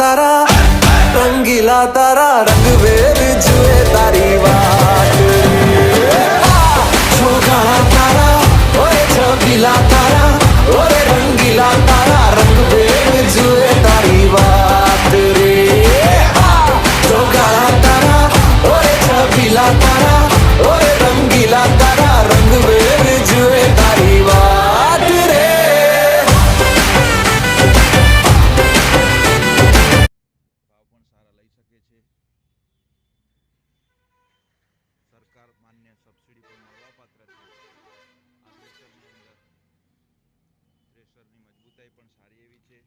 तारा रंगीला तारा रंगवेर जुए तारी वाट छोगाड़ा तारा ओए छबीला तारा ओरे रंगीला तारा रंगवेर जुए तारी वाट रे छोगाड़ा तारा ओरे छबीला तारा ओरे रंगीला तारा रंगवेर जुए तारी वाट रे। ભાવ પણ સારા લઈ શકે છે। સરકાર માન્ય સબસિડી પણ મળવાપાત્ર છે। આ થ્રેશરની અંદર થ્રેશરની મજબૂતાઈ પણ સારી એવી છે।